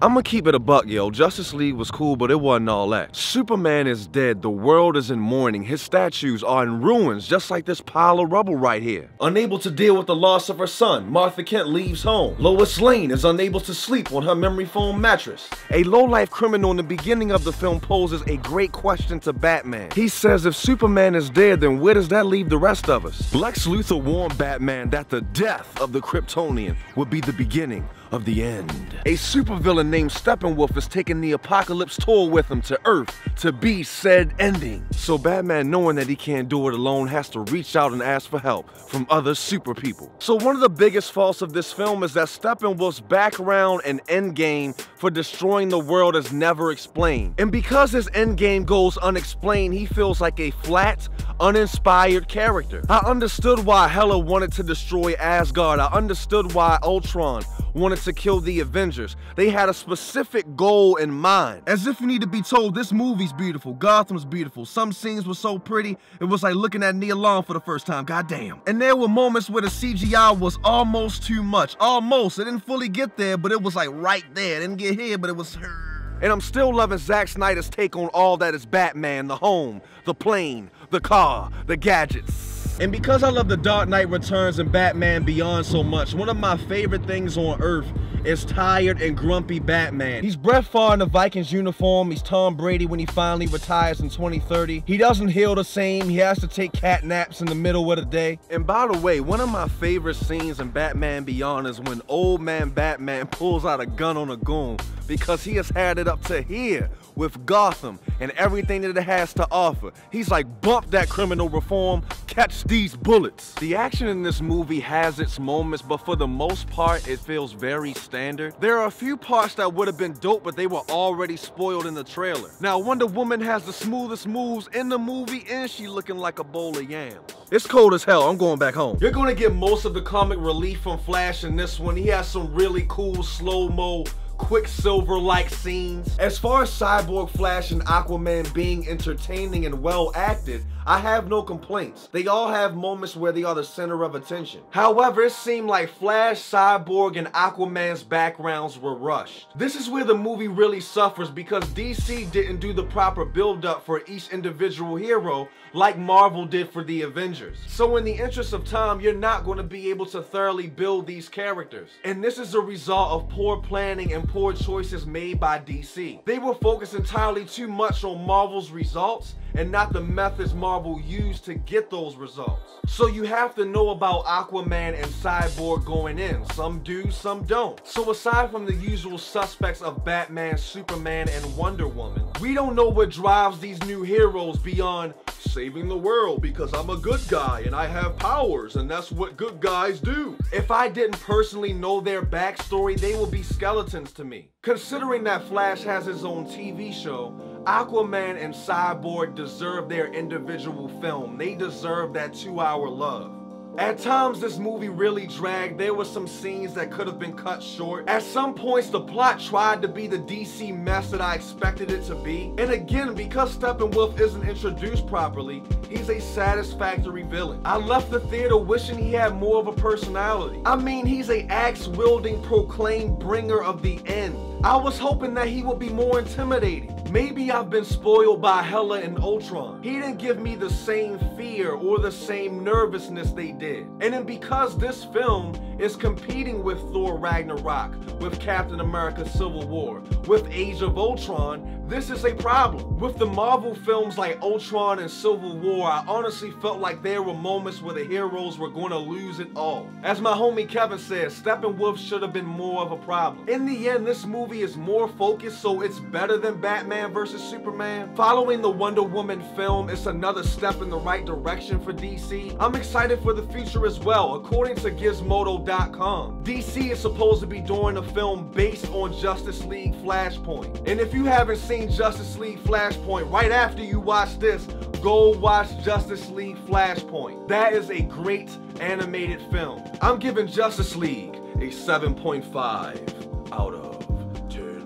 I'ma keep it a buck, yo. Justice League was cool, but it wasn't all that. Superman is dead, the world is in mourning, his statues are in ruins, just like this pile of rubble right here. Unable to deal with the loss of her son, Martha Kent leaves home. Lois Lane is unable to sleep on her memory foam mattress. A low-life criminal in the beginning of the film poses a great question to Batman. He says if Superman is dead, then where does that leave the rest of us? Lex Luthor warned Batman that the death of the Kryptonian would be the beginning of the end. A supervillain named Steppenwolf is taking the Apocalypse tour with him to Earth to be said ending. So Batman, knowing that he can't do it alone, has to reach out and ask for help from other super people. So one of the biggest faults of this film is that Steppenwolf's background and endgame for destroying the world is never explained. And because his endgame goes unexplained, he feels like a flat, uninspired character. I understood why Hela wanted to destroy Asgard. I understood why Ultron wanted to kill the Avengers. They had a specific goal in mind. As if you need to be told this movie's beautiful, Gotham's beautiful. Some scenes were so pretty, it was like looking at Nia Long for the first time, goddamn. And there were moments where the CGI was almost too much. Almost, it didn't fully get there, but it was like right there. It didn't get here, but it was her. And I'm still loving Zack Snyder's take on all that is Batman, the home, the plane, the car, the gadgets. And because I love The Dark Knight Returns and Batman Beyond so much, one of my favorite things on Earth is tired and grumpy Batman. He's Brett Favre in the Vikings uniform. He's Tom Brady when he finally retires in 2030. He doesn't heal the same. He has to take cat naps in the middle of the day. And by the way, one of my favorite scenes in Batman Beyond is when old man Batman pulls out a gun on a goon because he has had it up to here with Gotham and everything that it has to offer. He's like, bump that criminal reform, catch these bullets. The action in this movie has its moments, but for the most part, it feels very standard. There are a few parts that would have been dope, but they were already spoiled in the trailer. Now, Wonder Woman has the smoothest moves in the movie, and she looking like a bowl of yams. It's cold as hell, I'm going back home. You're gonna get most of the comic relief from Flash in this one. He has some really cool slow-mo, Quicksilver-like scenes. As far as Cyborg, Flash, and Aquaman being entertaining and well acted, I have no complaints. They all have moments where they are the center of attention. However, it seemed like Flash, Cyborg, and Aquaman's backgrounds were rushed. This is where the movie really suffers because DC didn't do the proper build-up for each individual hero like Marvel did for the Avengers. So in the interest of time, you're not going to be able to thoroughly build these characters. And this is a result of poor planning and poor choices made by DC. They were focused entirely too much on Marvel's results and not the methods Marvel used to get those results. So you have to know about Aquaman and Cyborg going in. Some do, some don't. So aside from the usual suspects of Batman, Superman, and Wonder Woman, we don't know what drives these new heroes beyond saving the world because I'm a good guy and I have powers and that's what good guys do. If I didn't personally know their backstory, they will be skeletons to me. Considering that Flash has his own TV show, Aquaman and Cyborg deserve their individual film. They deserve that 2-hour love. At times, this movie really dragged. There were some scenes that could have been cut short. At some points, the plot tried to be the DC mess that I expected it to be. And again, because Steppenwolf isn't introduced properly, he's a satisfactory villain. I left the theater wishing he had more of a personality. I mean, he's a axe-wielding, proclaimed bringer of the end. I was hoping that he would be more intimidating. Maybe I've been spoiled by Hela and Ultron. He didn't give me the same fear or the same nervousness they did. And then because this film is competing with Thor Ragnarok, with Captain America Civil War, with Age of Ultron, this is a problem. With the Marvel films like Ultron and Civil War, I honestly felt like there were moments where the heroes were going to lose it all. As my homie Kevin said, Steppenwolf should have been more of a problem. In the end, this movie is more focused, so it's better than Batman vs. Superman. Following the Wonder Woman film, it's another step in the right direction for DC. I'm excited for the future as well. According to Gizmodo.com, DC is supposed to be doing a film based on Justice League Flashpoint. And if you haven't seen Justice League Flashpoint, right after you watch this, go watch Justice League Flashpoint. That is a great animated film. I'm giving Justice League a 7.5 out of 10.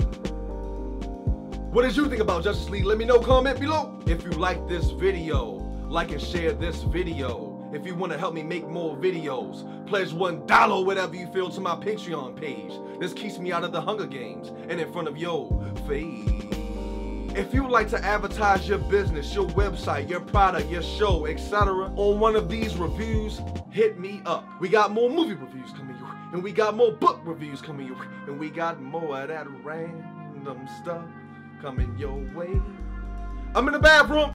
What did you think about Justice League? Let me know, comment below. If you like this video, like and share this video. If you want to help me make more videos, pledge $1 whatever you feel to my Patreon page. This keeps me out of the Hunger Games and in front of your face. If you would like to advertise your business, your website, your product, your show, etc. on one of these reviews, hit me up. We got more movie reviews coming your way, and we got more book reviews coming your way, and we got more of that random stuff coming your way. I'm in the bathroom.